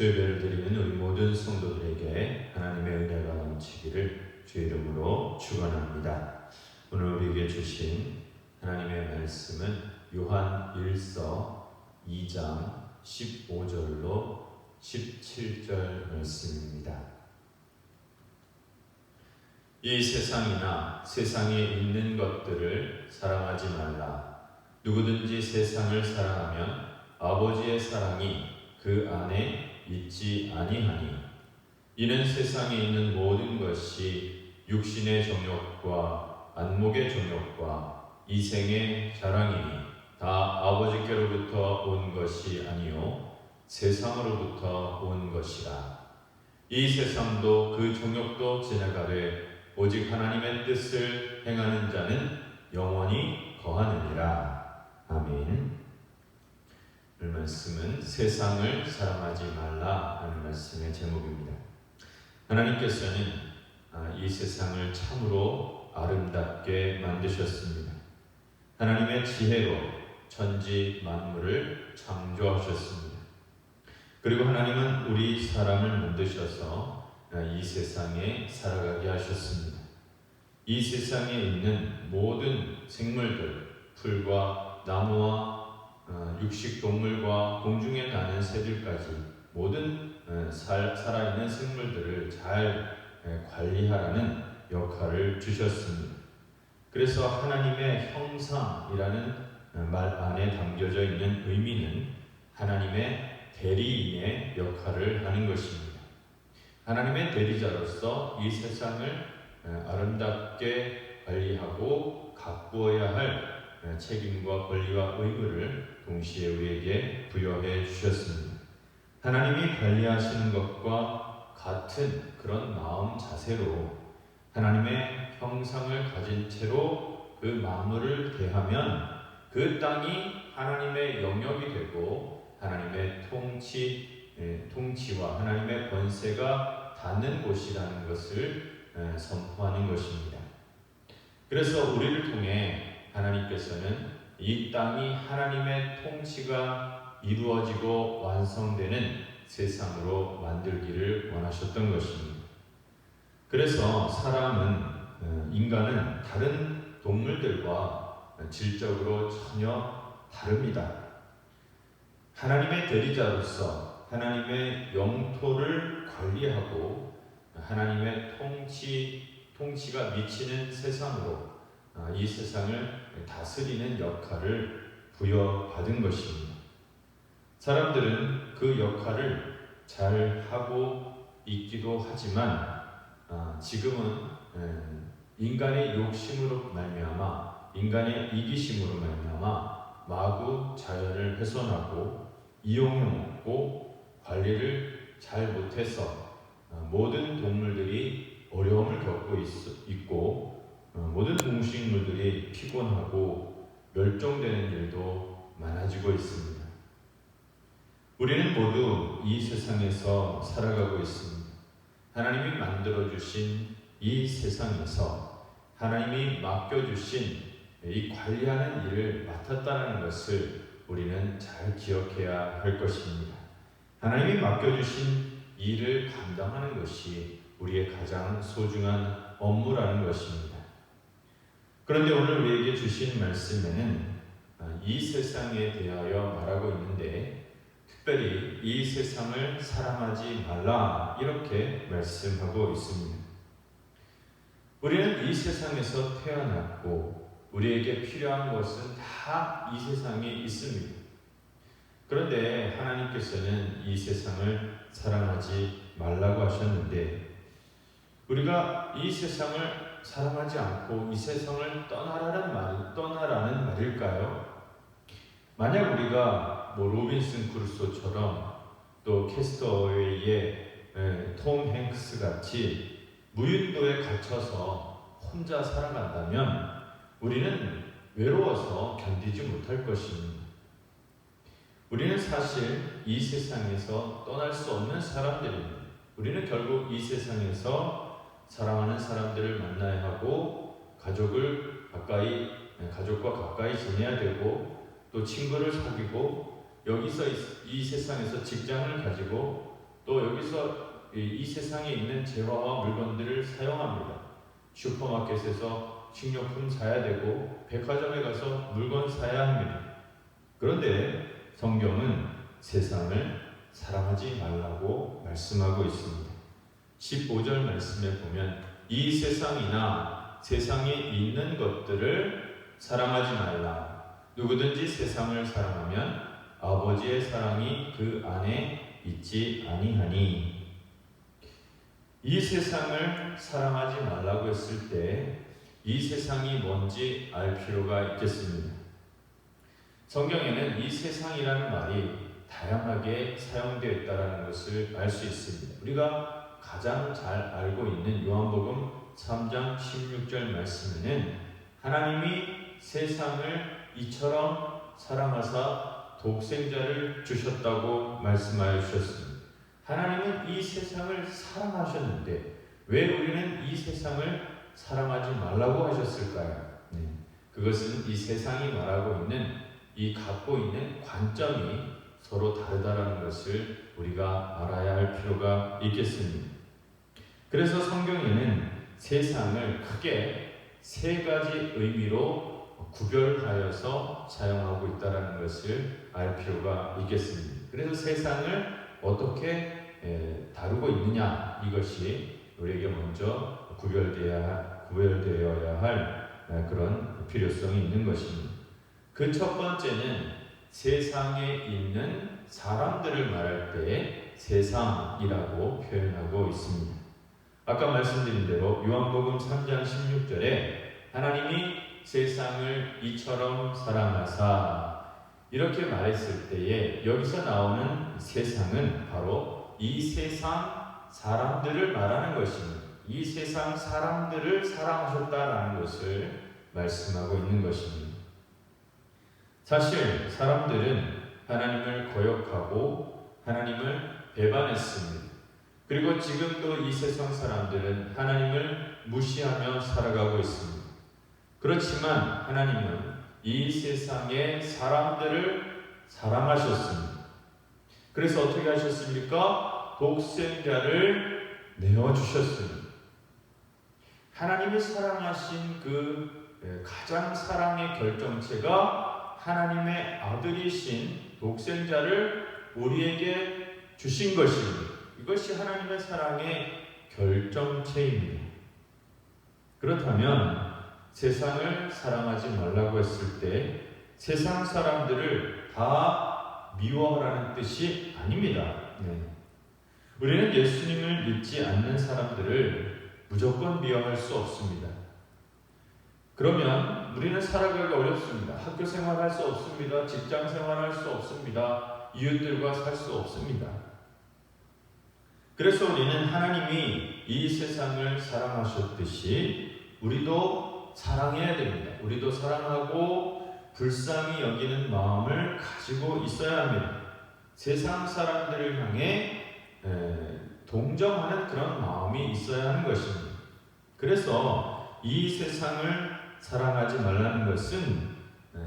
예배를 드리는 우리 모든 성도들에게 하나님의 은혜가 넘치기를 주 이름으로 축원합니다. 오늘 우리에게 주신 하나님의 말씀은 요한 1서 2장 15절로 17절 말씀입니다. 이 세상이나 세상에 있는 것들을 사랑하지 말라. 누구든지 세상을 사랑하면 아버지의 사랑이 그 안에 있지 아니하니 이는 세상에 있는 모든 것이 육신의 정욕과 안목의 정욕과 이생의 자랑이니 다 아버지께로부터 온 것이 아니요 세상으로부터 온 것이라. 이 세상도 그 정욕도 지나가되 오직 하나님의 뜻을 행하는 자는 영원히 거하느니라. 아멘. 오늘 말씀은 세상을 사랑하지 말라 하는 말씀의 제목입니다. 하나님께서는 이 세상을 참으로 아름답게 만드셨습니다. 하나님의 지혜로 천지 만물을 창조하셨습니다. 그리고 하나님은 우리 사람을 만드셔서 이 세상에 살아가게 하셨습니다. 이 세상에 있는 모든 생물들, 풀과 나무와 육식 동물과 공중에 나는 새들까지 모든 살아있는 생물들을 잘 관리하라는 역할을 주셨습니다. 그래서 하나님의 형상이라는 말 안에 담겨져 있는 의미는 하나님의 대리인의 역할을 하는 것입니다. 하나님의 대리자로서 이 세상을 아름답게 관리하고 가꾸어야 할 책임과 권리와 의무를 동시에 우리에게 부여해 주셨습니다. 하나님이 관리하시는 것과 같은 그런 마음 자세로 하나님의 형상을 가진 채로 그 만물을 대하면 그 땅이 하나님의 영역이 되고 하나님의 통치와 하나님의 권세가 닿는 곳이라는 것을 선포하는 것입니다. 그래서 우리를 통해 하나님께서는 이 땅이 하나님의 통치가 이루어지고 완성되는 세상으로 만들기를 원하셨던 것입니다. 그래서 인간은 다른 동물들과 질적으로 전혀 다릅니다. 하나님의 대리자로서 하나님의 영토를 관리하고 하나님의 통치가 미치는 세상으로 이 세상을 다스리는 역할을 부여받은 것입니다. 사람들은 그 역할을 잘 하고 있기도 하지만 지금은 인간의 욕심으로 말미암아 인간의 이기심으로 말미암아 마구 자연을 훼손하고 이용해 먹고 관리를 잘 못해서 모든 동물들이 어려움을 겪고 있고 모든 동식물들이 피곤하고 멸종되는 일도 많아지고 있습니다. 우리는 모두 이 세상에서 살아가고 있습니다. 하나님이 만들어주신 이 세상에서 하나님이 맡겨주신 이 관리하는 일을 맡았다는 것을 우리는 잘 기억해야 할 것입니다. 하나님이 맡겨주신 일을 감당하는 것이 우리의 가장 소중한 업무라는 것입니다. 그런데 오늘 우리에게 주신 말씀에는 이 세상에 대하여 말하고 있는데 특별히 이 세상을 사랑하지 말라 이렇게 말씀하고 있습니다. 우리는 이 세상에서 태어났고 우리에게 필요한 것은 다 이 세상에 있습니다. 그런데 하나님께서는 이 세상을 사랑하지 말라고 하셨는데 우리가 이 세상을 사랑하지 않고 이 세상을 떠나라는 말일까요? 만약 우리가 로빈슨 크루소처럼 또 캐스터웨이의 톰 행크스 같이 무인도에 갇혀서 혼자 살아간다면 우리는 외로워서 견디지 못할 것입니다. 우리는 사실 이 세상에서 떠날 수 없는 사람들입니다. 우리는 결국 이 세상에서 사랑하는 사람들을 만나야 하고 가족과 가까이 지내야 되고 또 친구를 사귀고 여기서 이 세상에서 직장을 가지고 또 여기서 이 세상에 있는 재화와 물건들을 사용합니다. 슈퍼마켓에서 식료품 사야 되고 백화점에 가서 물건 사야 합니다. 그런데 성경은 세상을 사랑하지 말라고 말씀하고 있습니다. 15절 말씀에 보면 이 세상이나 세상에 있는 것들을 사랑하지 말라. 누구든지 세상을 사랑하면 아버지의 사랑이 그 안에 있지 아니하니. 이 세상을 사랑하지 말라고 했을 때 이 세상이 뭔지 알 필요가 있겠습니다. 성경에는 이 세상이라는 말이 다양하게 사용되어 있다는 것을 알 수 있습니다. 우리가 가장 잘 알고 있는 요한복음 3장 16절 말씀에는 하나님이 세상을 이처럼 사랑하사 독생자를 주셨다고 말씀하여 주셨습니다. 하나님은 이 세상을 사랑하셨는데 왜 우리는 이 세상을 사랑하지 말라고 하셨을까요? 그것은 이 세상이 말하고 있는 이 갖고 있는 관점이 서로 다르다는 것을 우리가 알아야 할 필요가 있겠습니다. 그래서 성경에는 세상을 크게 세 가지 의미로 구별하여서 사용하고 있다는 것을 알 필요가 있겠습니다. 그래서 세상을 어떻게 다루고 있느냐, 이것이 우리에게 먼저 구별되어야 할 그런 필요성이 있는 것입니다. 그 첫 번째는 세상에 있는 사람들을 말할 때 세상이라고 표현하고 있습니다. 아까 말씀드린 대로 요한복음 3장 16절에 하나님이 세상을 이처럼 사랑하사 이렇게 말했을 때에 여기서 나오는 세상은 바로 이 세상 사람들을 말하는 것입니다. 이 세상 사람들을 사랑하셨다라는 것을 말씀하고 있는 것입니다. 사실 사람들은 하나님을 거역하고 하나님을 배반했습니다. 그리고 지금도 이 세상 사람들은 하나님을 무시하며 살아가고 있습니다. 그렇지만 하나님은 이 세상의 사람들을 사랑하셨습니다. 그래서 어떻게 하셨습니까? 독생자를 내어주셨습니다. 하나님이 사랑하신 그 가장 사랑의 결정체가 하나님의 아들이신 독생자를 우리에게 주신 것입니다. 이것이 하나님의 사랑의 결정체입니다. 그렇다면 세상을 사랑하지 말라고 했을 때 세상 사람들을 다 미워하라는 뜻이 아닙니다. 우리는 예수님을 믿지 않는 사람들을 무조건 미워할 수 없습니다. 그러면 우리는 살아가기 어렵습니다. 학교 생활할 수 없습니다. 직장 생활할 수 없습니다. 이웃들과 살 수 없습니다. 그래서 우리는 하나님이 이 세상을 사랑하셨듯이 우리도 사랑해야 됩니다. 우리도 사랑하고 불쌍히 여기는 마음을 가지고 있어야 합니다. 세상 사람들을 향해 동정하는 그런 마음이 있어야 하는 것입니다. 그래서 이 세상을 사랑하지 말라는 것은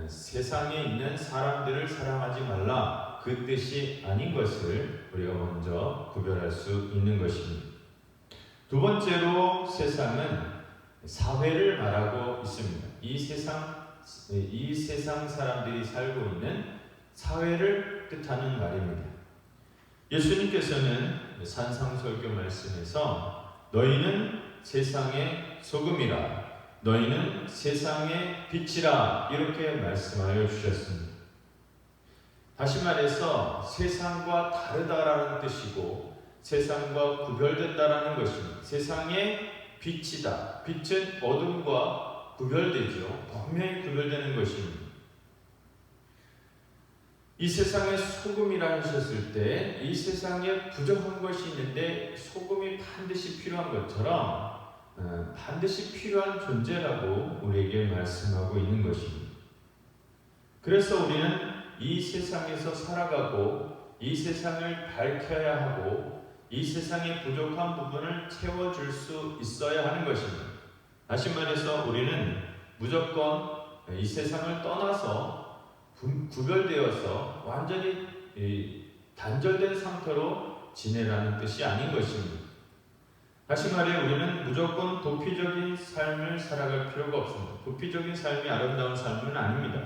세상에 있는 사람들을 사랑하지 말라, 그 뜻이 아닌 것을 우리가 먼저 구별할 수 있는 것입니다. 두 번째로 세상은 사회를 말하고 있습니다. 이 세상 사람들이 살고 있는 사회를 뜻하는 말입니다. 예수님께서는 산상설교 말씀에서 너희는 세상의 소금이라, 너희는 세상의 빛이라 이렇게 말씀하여 주셨습니다. 다시 말해서 세상과 다르다라는 뜻이고 세상과 구별된다라는 것입니다. 세상의 빛이다. 빛은 어둠과 구별되죠. 분명히 구별되는 것입니다. 이 세상의 소금이라 하셨을 때 이 세상에 부족한 것이 있는데 소금이 반드시 필요한 것처럼 반드시 필요한 존재라고 우리에게 말씀하고 있는 것입니다. 그래서 우리는 이 세상에서 살아가고 이 세상을 밝혀야 하고 이 세상의 부족한 부분을 채워줄 수 있어야 하는 것입니다. 다시 말해서 우리는 무조건 이 세상을 떠나서 구별되어서 완전히 단절된 상태로 지내라는 뜻이 아닌 것입니다. 다시 말해 우리는 무조건 도피적인 삶을 살아갈 필요가 없습니다. 도피적인 삶이 아름다운 삶은 아닙니다.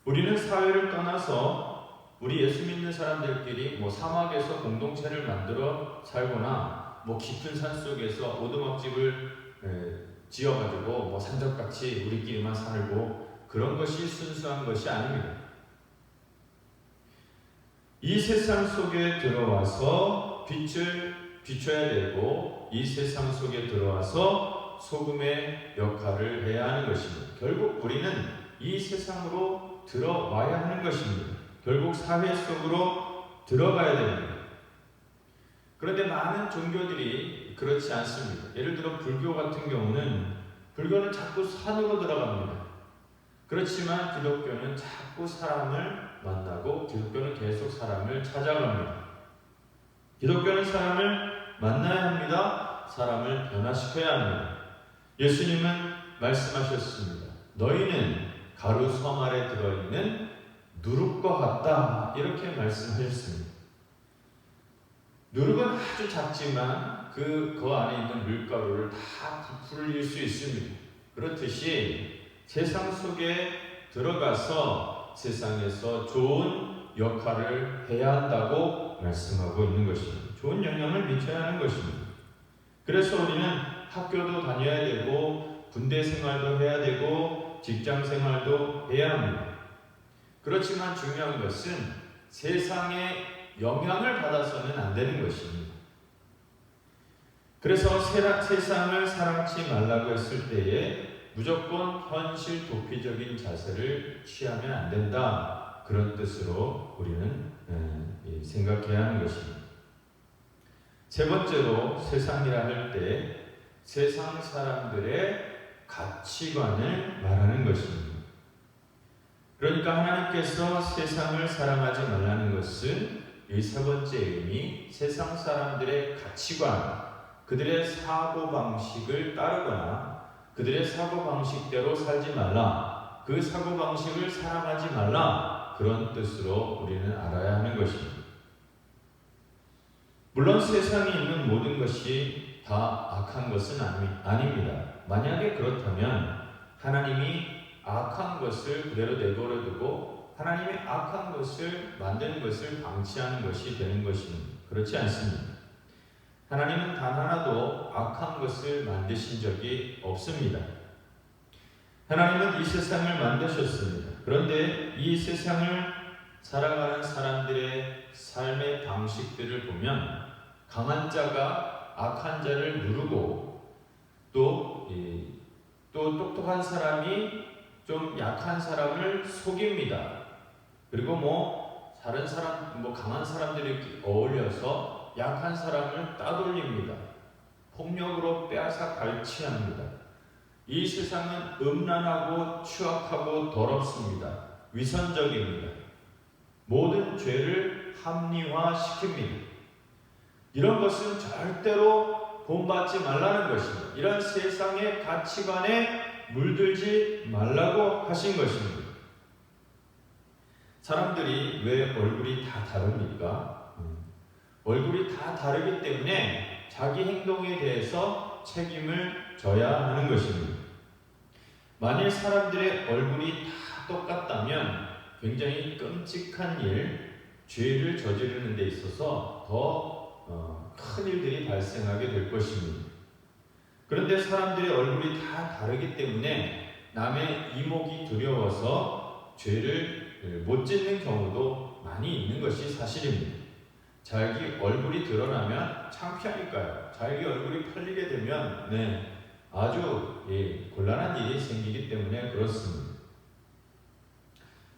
우리는 사회를 떠나서 우리 예수 믿는 사람들끼리 사막에서 공동체를 만들어 살거나 깊은 산 속에서 오두막집을 지어가지고 산적같이 우리끼리만 살고 그런 것이 순수한 것이 아닙니다. 이 세상 속에 들어와서 빛을 비춰야 되고 이 세상 속에 들어와서 소금의 역할을 해야 하는 것입니다. 결국 우리는 이 세상으로 들어와야 하는 것입니다. 결국 사회 속으로 들어가야 됩니다. 그런데 많은 종교들이 그렇지 않습니다. 예를 들어 불교 같은 경우는 불교는 자꾸 산으로 들어갑니다. 그렇지만 기독교는 자꾸 사람을 만나고 기독교는 계속 사람을 찾아갑니다. 기독교는 사람을 만나야 합니다. 사람을 변화시켜야 합니다. 예수님은 말씀하셨습니다. 너희는 가루 섬 아래 들어있는 누룩과 같다. 이렇게 말씀하셨습니다. 누룩은 아주 작지만 그 안에 있는 밀가루를 다 부풀릴 수 있습니다. 그렇듯이 세상 속에 들어가서 세상에서 좋은 역할을 해야 한다고 말씀하고 있는 것입니다. 좋은 영향을 미쳐야 하는 것입니다. 그래서 우리는 학교도 다녀야 되고 군대 생활도 해야 되고 직장 생활도 해야 합니다. 그렇지만 중요한 것은 세상에 영향을 받아서는 안 되는 것입니다. 그래서 세상을 사랑치 말라고 했을 때에 무조건 현실 도피적인 자세를 취하면 안 된다. 그런 뜻으로 우리는 생각해야 하는 것입니다. 세 번째로 세상이라 할 때 세상 사람들의 가치관을 말하는 것입니다. 그러니까 하나님께서 세상을 사랑하지 말라는 것은 이 세 번째 의미, 세상 사람들의 가치관, 그들의 사고방식을 따르거나 그들의 사고방식대로 살지 말라, 그 사고방식을 사랑하지 말라, 그런 뜻으로 우리는 알아야 하는 것입니다. 물론 세상에 있는 모든 것이 다 악한 것은 아닙니다. 만약에 그렇다면 하나님이 악한 것을 그대로 내버려 두고 하나님이 악한 것을 만드는 것을 방치하는 것이 되는 것입니다. 그렇지 않습니다. 하나님은 단 하나도 악한 것을 만드신 적이 없습니다. 하나님은 이 세상을 만드셨습니다. 그런데 이 세상을 살아가는 사람들의 삶의 방식들을 보면 강한 자가 악한 자를 누르고 또 똑똑한 사람이 좀 약한 사람을 속입니다. 그리고 다른 사람, 강한 사람들이 어울려서 약한 사람을 따돌립니다. 폭력으로 빼앗아 갈취합니다. 이 세상은 음란하고 추악하고 더럽습니다. 위선적입니다. 모든 죄를 합리화시킵니다. 이런 것은 절대로 본받지 말라는 것입니다. 이런 세상의 가치관에 물들지 말라고 하신 것입니다. 사람들이 왜 얼굴이 다 다릅니까? 얼굴이 다 다르기 때문에 자기 행동에 대해서 책임을 져야 하는 것입니다. 만일 사람들의 얼굴이 다 똑같다면 굉장히 끔찍한 죄를 저지르는 데 있어서 더 큰 일들이 발생하게 될 것입니다. 그런데 사람들의 얼굴이 다 다르기 때문에 남의 이목이 두려워서 죄를 못 짓는 경우도 많이 있는 것이 사실입니다. 자기 얼굴이 드러나면 창피하니까요. 자기 얼굴이 팔리게 되면 아주 곤란한 일이 생기기 때문에 그렇습니다.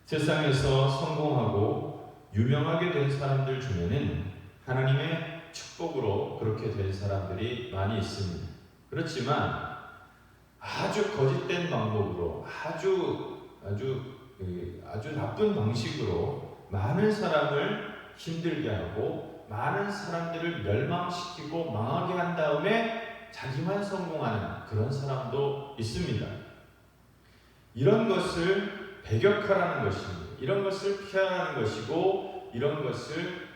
세상에서 성공하고 유명하게 된 사람들 중에는 하나님의 축복으로 그렇게 된 사람들이 많이 있습니다. 그렇지만 아주 거짓된 방법으로 아주 나쁜 방식으로 많은 사람을 힘들게 하고 많은 사람들을 멸망시키고 망하게 한 다음에 자기만 성공하는 그런 사람도 있습니다. 이런 것을 배격하라는 것입니다. 이런 것을 피하라는 것이고 이런 것을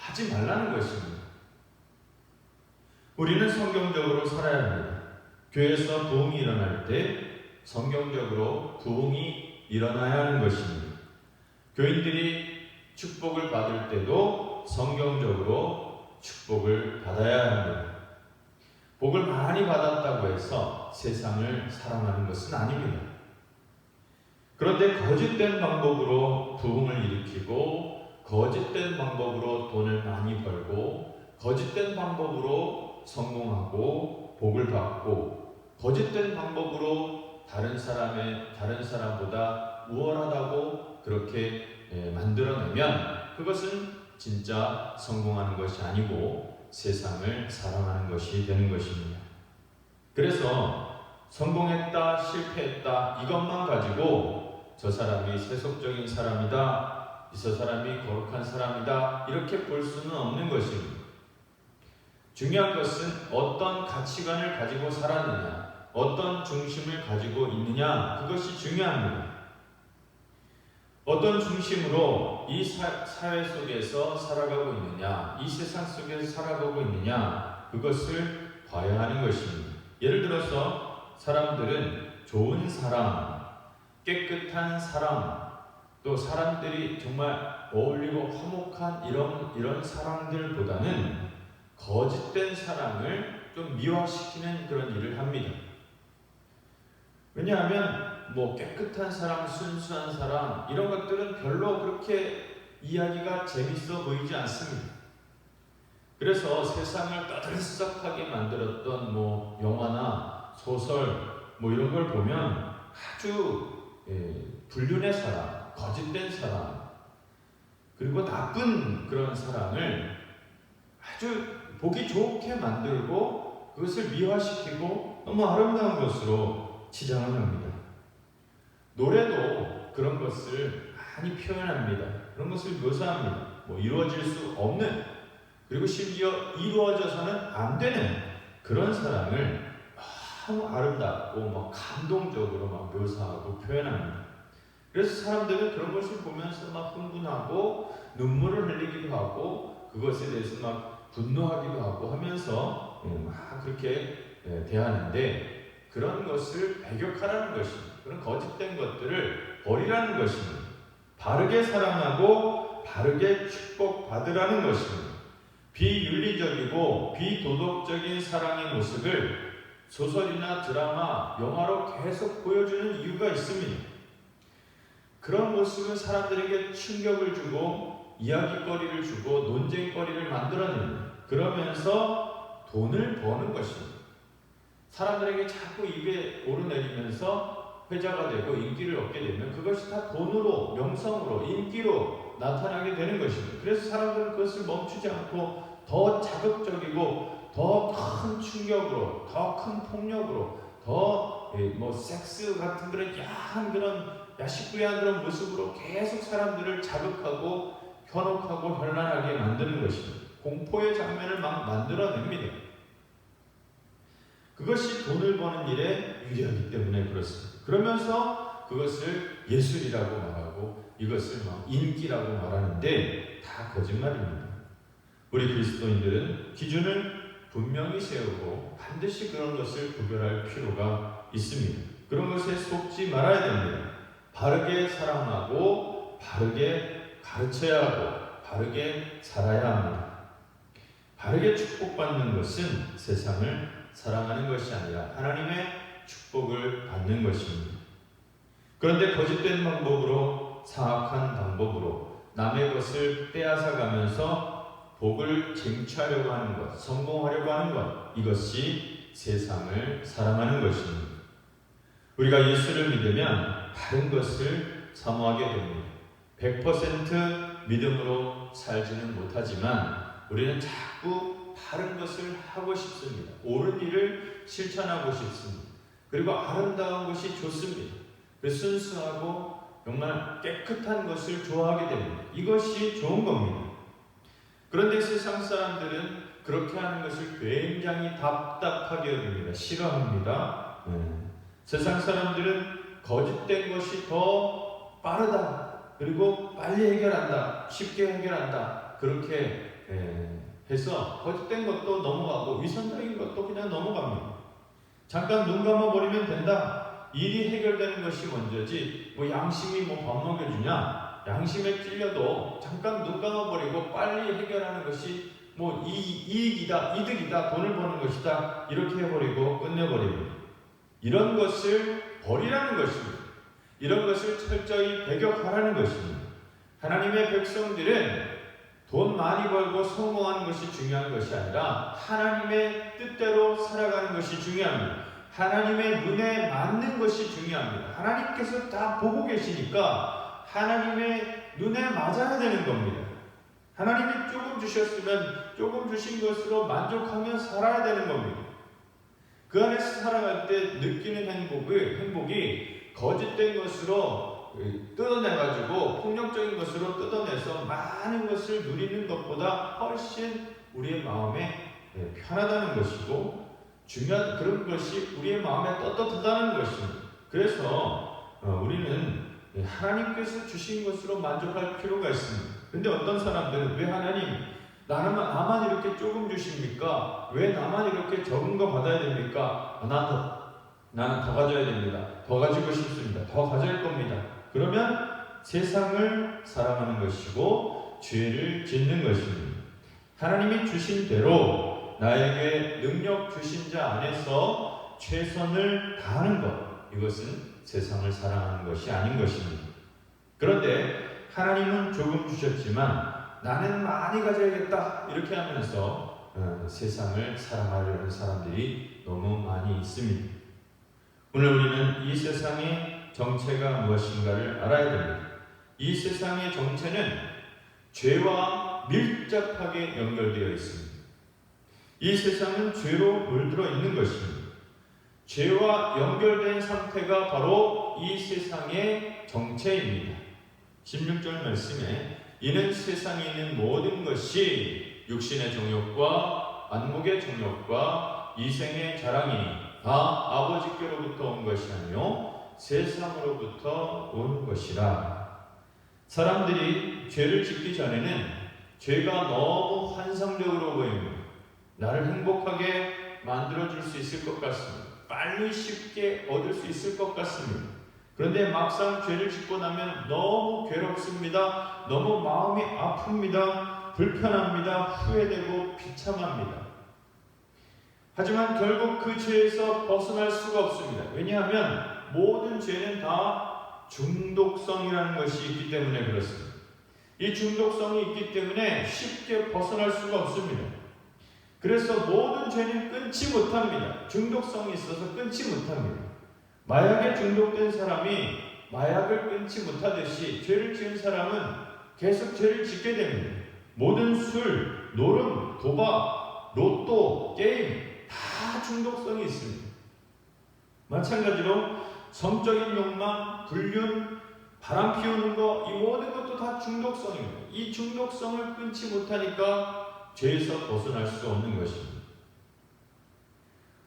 하지 말라는 것입니다. 우리는 성경적으로 살아야 합니다. 교회에서 부흥이 일어날 때 성경적으로 부흥이 일어나야 하는 것입니다. 교인들이 축복을 받을 때도 성경적으로 축복을 받아야 합니다. 복을 많이 받았다고 해서 세상을 사랑하는 것은 아닙니다. 그런데 거짓된 방법으로 부흥을 일으키고 거짓된 방법으로 돈을 많이 벌고 거짓된 방법으로 성공하고 복을 받고 거짓된 방법으로 다른 사람보다 우월하다고 그렇게 만들어내면 그것은 진짜 성공하는 것이 아니고 세상을 사랑하는 것이 되는 것입니다. 그래서 성공했다, 실패했다 이것만 가지고 저 사람이 세속적인 사람이다, 저 사람이 거룩한 사람이다 이렇게 볼 수는 없는 것입니다. 중요한 것은 어떤 가치관을 가지고 살았느냐, 어떤 중심을 가지고 있느냐 그것이 중요합니다. 어떤 중심으로 이 사회 속에서 살아가고 있느냐, 이 세상 속에서 살아가고 있느냐 그것을 봐야 하는 것입니다. 예를 들어서 사람들은 좋은 사람, 깨끗한 사람, 또 사람들이 정말 어울리고 화목한 이런 사람들보다는 거짓된 사랑을 좀 미화시키는 그런 일을 합니다. 왜냐하면 깨끗한 사람, 순수한 사람 이런 것들은 별로 그렇게 이야기가 재밌어 보이지 않습니다. 그래서 세상을 떠들썩하게 만들었던 영화나 소설 이런 걸 보면 아주 불륜의 사랑, 거짓된 사랑 그리고 나쁜 그런 사랑을 아주 보기 좋게 만들고 그것을 미화시키고 너무 아름다운 것으로 치장을 합니다. 노래도 그런 것을 많이 표현합니다. 그런 것을 묘사합니다. 이루어질 수 없는 그리고 심지어 이루어져서는 안 되는 그런 사랑을 너무 아름답고 감동적으로 묘사하고 표현합니다. 그래서 사람들은 그런 것을 보면서 흥분하고 눈물을 흘리기도 하고 그것에 대해서 분노하기도 하고 하면서 그렇게 대하는데 그런 것을 배격하라는 것입니다. 그런 거짓된 것들을 버리라는 것입니다. 바르게 사랑하고 바르게 축복받으라는 것입니다. 비윤리적이고 비도덕적인 사랑의 모습을 소설이나 드라마, 영화로 계속 보여주는 이유가 있습니다. 그런 모습은 사람들에게 충격을 주고 이야기거리를 주고 논쟁거리를 만들어냅니다. 그러면서 돈을 버는 것입니다. 사람들에게 자꾸 입에 오르내리면서 회자가 되고 인기를 얻게 되면 그것이 다 돈으로, 명성으로, 인기로 나타나게 되는 것입니다. 그래서 사람들은 그것을 멈추지 않고 더 자극적이고 더 큰 충격으로, 더 큰 폭력으로, 더 섹스 같은 그런 야한 그런 야식부리한 그런 모습으로 계속 사람들을 자극하고 현혹하고 현란하게 만드는 것입니다. 공포의 장면을 막 만들어냅니다. 그것이 돈을 버는 일에 유리하기 때문에 그렇습니다. 그러면서 그것을 예술이라고 말하고 이것을 인기라고 말하는데 다 거짓말입니다. 우리 그리스도인들은 기준을 분명히 세우고 반드시 그런 것을 구별할 필요가 있습니다. 그런 것에 속지 말아야 됩니다. 바르게 사랑하고 바르게 가르쳐야 하고 바르게 살아야 합니다. 바르게 축복받는 것은 세상을 사랑하는 것이 아니라 하나님의 축복을 받는 것입니다. 그런데 거짓된 방법으로, 사악한 방법으로 남의 것을 빼앗아가면서 복을 쟁취하려고 하는 것, 성공하려고 하는 것, 이것이 세상을 사랑하는 것입니다. 우리가 예수를 믿으면 다른 것을 사모하게 됩니다. 100% 믿음으로 살지는 못하지만 우리는 자꾸 바른 것을 하고 싶습니다. 옳은 일을 실천하고 싶습니다. 그리고 아름다운 것이 좋습니다. 순수하고 정말 깨끗한 것을 좋아하게 됩니다. 이것이 좋은 겁니다. 그런데 세상 사람들은 그렇게 하는 것을 굉장히 답답하게 여깁니다. 싫어합니다. 세상 사람들은 거짓된 것이 더 빠르다. 그리고 빨리 해결한다. 쉽게 해결한다. 그렇게 해서 거짓된 것도 넘어가고 위선적인 것도 그냥 넘어갑니다. 잠깐 눈 감아버리면 된다. 일이 해결되는 것이 먼저지 뭐 양심이 뭐 밥 먹여주냐, 양심에 찔려도 잠깐 눈 감아버리고 빨리 해결하는 것이 뭐 이익이다, 이득이다, 돈을 버는 것이다, 이렇게 해버리고 끝내버립니다. 이런 것을 버리라는 것입니다. 이런 것을 철저히 배격하라는 것입니다. 하나님의 백성들은 돈 많이 벌고 성공하는 것이 중요한 것이 아니라 하나님의 뜻대로 살아가는 것이 중요합니다. 하나님의 눈에 맞는 것이 중요합니다. 하나님께서 다 보고 계시니까 하나님의 눈에 맞아야 되는 겁니다. 하나님이 조금 주셨으면 조금 주신 것으로 만족하며 살아야 되는 겁니다. 그 안에서 살아갈 때 느끼는 행복이 거짓된 것으로 뜯어내가지고 폭력적인 것으로 뜯어내서 많은 것을 누리는 것보다 훨씬 우리의 마음에 편하다는 것이고 중요한 그런 것이 우리의 마음에 떳떳하다는 것입니다. 그래서 우리는 하나님께서 주신 것으로 만족할 필요가 있습니다. 근데 어떤 사람들은 왜 하나님 나만 이렇게 조금 주십니까? 왜 나만 이렇게 적은 거 받아야 됩니까? 나는 더 가져야 됩니다. 더 가지고 싶습니다. 더 가질 겁니다. 그러면 세상을 사랑하는 것이고 죄를 짓는 것입니다. 하나님이 주신 대로 나에게 능력 주신 자 안에서 최선을 다하는 것, 이것은 세상을 사랑하는 것이 아닌 것입니다. 그런데 하나님은 조금 주셨지만 나는 많이 가져야겠다 이렇게 하면서 세상을 사랑하려는 사람들이 너무 많이 있습니다. 오늘 우리는 이 세상의 정체가 무엇인가를 알아야 됩니다. 이 세상의 정체는 죄와 밀접하게 연결되어 있습니다. 이 세상은 죄로 물들어 있는 것입니다. 죄와 연결된 상태가 바로 이 세상의 정체입니다. 16절 말씀에 이는 세상에 있는 모든 것이 육신의 정욕과 안목의 정욕과 이생의 자랑이니 다 아버지께로부터 온 것이 아니요 세상으로부터 온 것이라. 사람들이 죄를 짓기 전에는 죄가 너무 환상적으로 보입니다. 나를 행복하게 만들어줄 수 있을 것 같습니다. 빨리 쉽게 얻을 수 있을 것 같습니다. 그런데 막상 죄를 짓고 나면 너무 괴롭습니다. 너무 마음이 아픕니다. 불편합니다. 후회되고 비참합니다. 하지만 결국 그 죄에서 벗어날 수가 없습니다. 왜냐하면 모든 죄는 다 중독성이라는 것이 있기 때문에 그렇습니다. 이 중독성이 있기 때문에 쉽게 벗어날 수가 없습니다. 그래서 모든 죄는 끊지 못합니다. 중독성이 있어서 끊지 못합니다. 마약에 중독된 사람이 마약을 끊지 못하듯이 죄를 지은 사람은 계속 죄를 짓게 됩니다. 모든 술, 노름, 도박, 로또, 게임 다 중독성이 있습니다. 마찬가지로 성적인 욕망, 불륜, 바람 피우는 거, 이 모든 것도 다 중독성입니다. 이 중독성을 끊지 못하니까 죄에서 벗어날 수 없는 것입니다.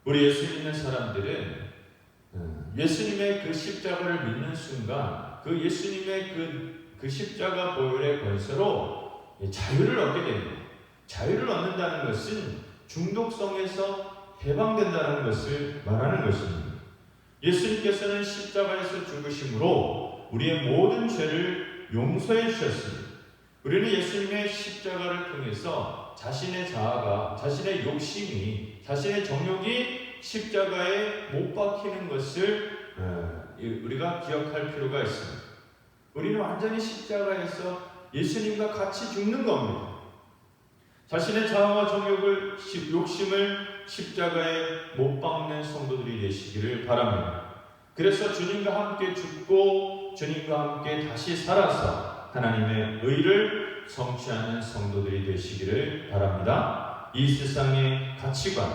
우리 예수 믿는 사람들은 예수님의 그 십자가를 믿는 순간 그 예수님의 그 십자가 보혈의 권세로 자유를 얻게 됩니다. 자유를 얻는다는 것은 중독성에서 해방된다는 것을 말하는 것입니다. 예수님께서는 십자가에서 죽으심으로 우리의 모든 죄를 용서해 주셨습니다. 우리는 예수님의 십자가를 통해서 자신의 자아가, 자신의 욕심이, 자신의 정욕이 십자가에 못 박히는 것을 우리가 기억할 필요가 있습니다. 우리는 완전히 십자가에서 예수님과 같이 죽는 겁니다. 자신의 자아와 정욕을, 욕심을 십자가에 못 박는 성도들이 되시기를 바랍니다. 그래서 주님과 함께 죽고 주님과 함께 다시 살아서 하나님의 의를 성취하는 성도들이 되시기를 바랍니다. 이 세상의 가치관,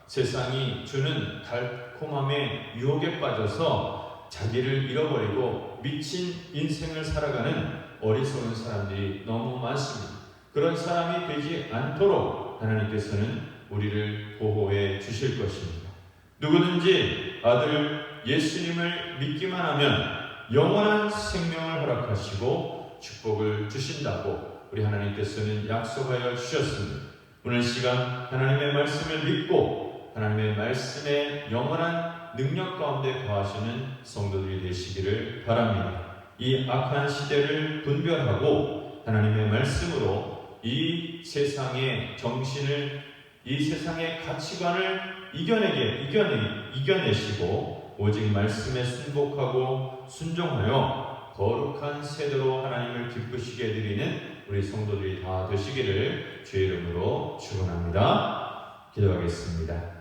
세상이 주는 달콤함의 유혹에 빠져서 자기를 잃어버리고 미친 인생을 살아가는 어리석은 사람들이 너무 많습니다. 그런 사람이 되지 않도록 하나님께서는 우리를 보호해 주실 것입니다. 누구든지 아들 예수님을 믿기만 하면 영원한 생명을 허락하시고 축복을 주신다고 우리 하나님께서는 약속하여 주셨습니다. 오늘 시간 하나님의 말씀을 믿고 하나님의 말씀의 영원한 능력 가운데 거하시는 성도들이 되시기를 바랍니다. 이 악한 시대를 분별하고 하나님의 말씀으로 이 세상의 정신을, 이 세상의 가치관을 이겨내시고 오직 말씀에 순복하고 순종하여 거룩한 세대로 하나님을 기쁘시게 해드리는 우리 성도들이 다 되시기를 주의 이름으로 축원합니다. 기도하겠습니다.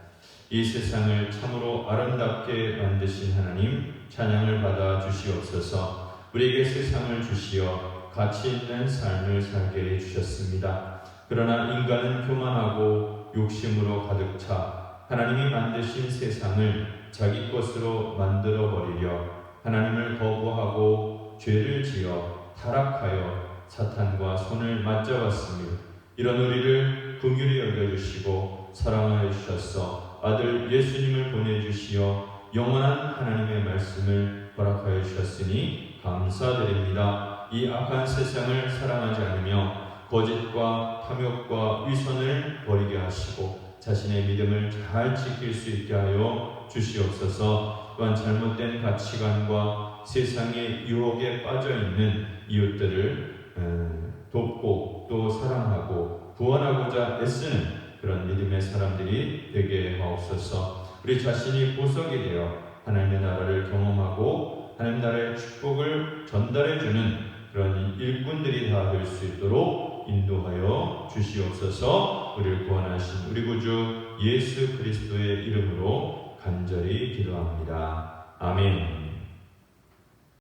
이 세상을 참으로 아름답게 만드신 하나님, 찬양을 받아 주시옵소서. 우리에게 세상을 주시어 가치 있는 삶을 살게 해주셨습니다. 그러나 인간은 교만하고 욕심으로 가득 차 하나님이 만드신 세상을 자기 것으로 만들어 버리려 하나님을 거부하고 죄를 지어 타락하여 사탄과 손을 맞잡았습니다. 이런 우리를 긍휼히 여겨주시고 사랑하여 주셔서 아들 예수님을 보내주시어 영원한 하나님의 말씀을 허락하여 주셨으니 감사드립니다. 이 악한 세상을 사랑하지 않으며 거짓과 탐욕과 위선을 버리게 하시고 자신의 믿음을 잘 지킬 수 있게 하여 주시옵소서. 또한 잘못된 가치관과 세상의 유혹에 빠져있는 이웃들을 돕고 또 사랑하고 구원하고자 애쓰는 그런 믿음의 사람들이 되게 하옵소서. 우리 자신이 보석이 되어 하나님의 나라를 경험하고 하나님 나라의 축복을 전달해주는 그런 일꾼들이 다 될 수 있도록 인도하여 주시옵소서. 우리를 구원하신 우리 구주 예수 그리스도의 이름으로 간절히 기도합니다. 아멘.